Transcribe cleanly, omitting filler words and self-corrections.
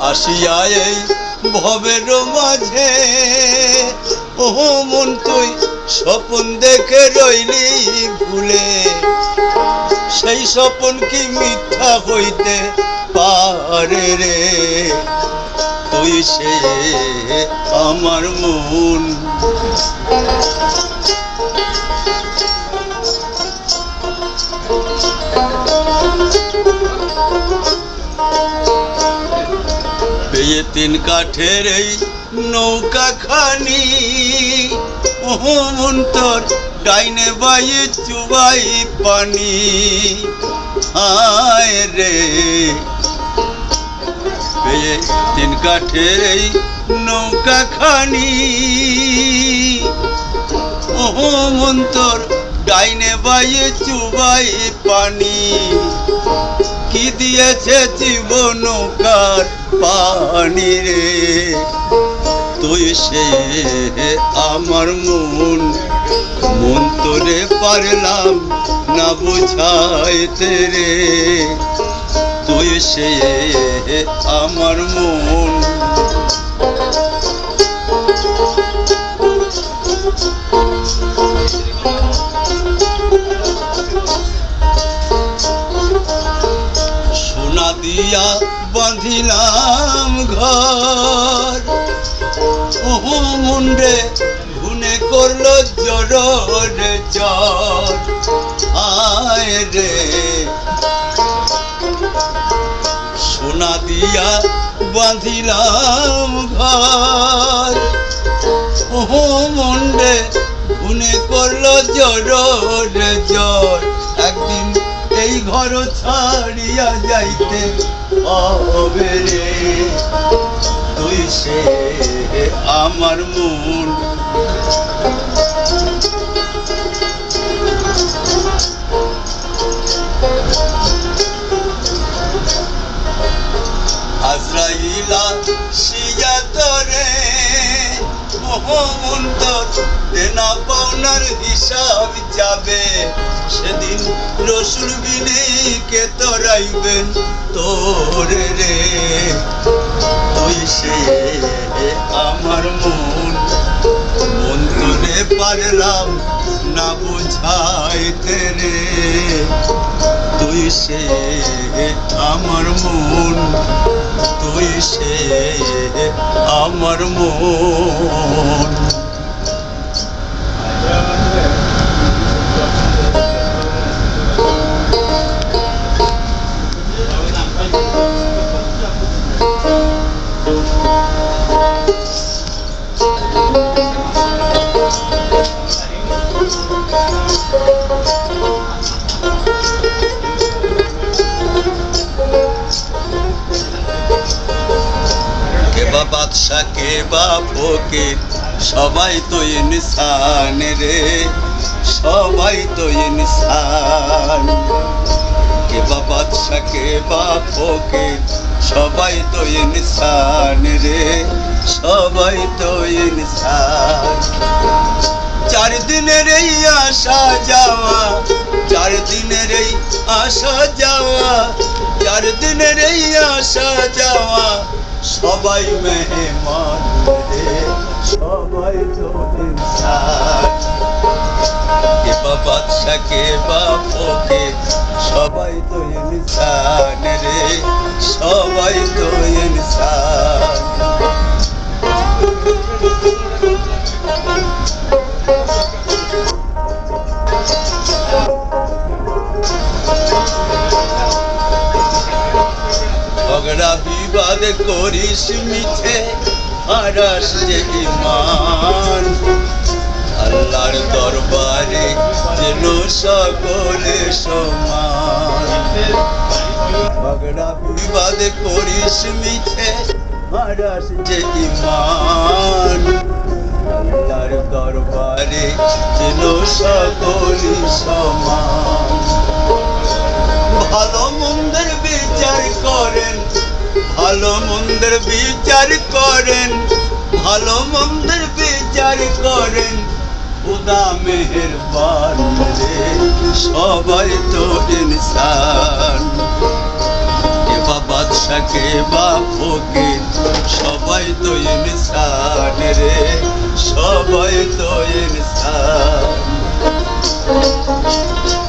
আসিয়া এই ভবের মাঝে ও মন তুই স্বপন দেখে রইলি ভুলে সেই স্বপন কি মিথ্যা হইতে পারে রে তুই সে আমার মন পেয়ে তিন কাঠের এই নৌকা খানি ও মন তোর ডাইনে বাইয়ে চুবাই পানি আয় রে পেয়ে তিন কাঠের এই নৌকা খানি ও মন তোর ডাইনে বাইয়ে চুবাই পানি কি দিয়েছে জীবন নৌকার পানি রে তুই সে আমার মন মন তোরে পারলাম না বুঝাইতে রে তুই সে আমার মন সোনা দিয়া বাঁধিলাম ঘর ও মুন্ডে ঘুনে করলো জোর জ্বর আয় রে সোনা দিয়া বাঁধিলাম ঘর ও মুন্ডে ঘুনে করলো জোর জ্বর একদিন এই ঘর ছাড়িয়া যাইতে হবে রে তুই সে আমার মন আজরাইলা সিয়া তোরে মন তোর দেনা পাওনার হিসাব যাবে সেদিন রসুল বিনে কে তোরাইবেন তোরে রে তুই সে আমার মন মন তোরে পারলাম না বুঝাইতে রে তুই সে আমার মন তুই সে আমার মন কেবা বাদশা কেবা ফকির সবাই তো ইনসান রে সবাই তো ইনসান কেবা বাদশা কেবা ফকির সবাই তো ইনসান রে সবাই তো ইনসান চার দিনের এই আসা যাওয়া চার দিনের এই আসা যাওয়া চার দিনের এই আসা যাওয়া সবাই মেহমান রে সবাই তো ইনসান কেবা বাদশা কেবা ফকির সবাই তো ইনসান রে সবাই তো ইনসান ঝগড়া বিবাদ করিস মিছে হারাস যে ঈমান আল্লাহর দরবারে যেন সকলে সমান ঝগড়া বিবাদ করিস মিছে হারাস যে ঈমান আল্লাহর দরবারে যেন সকলে সমান ভালো মন্দের বিচার করেন ভালো মন্দের বিচার করেন ভালো মন্দের বিচার করেন खुदा मेहरबान रे सबाई तो इंसान के बाबा বাদশাকে বা ফকির সবাই তো ইনসান রে, সবাই তো ইনসান।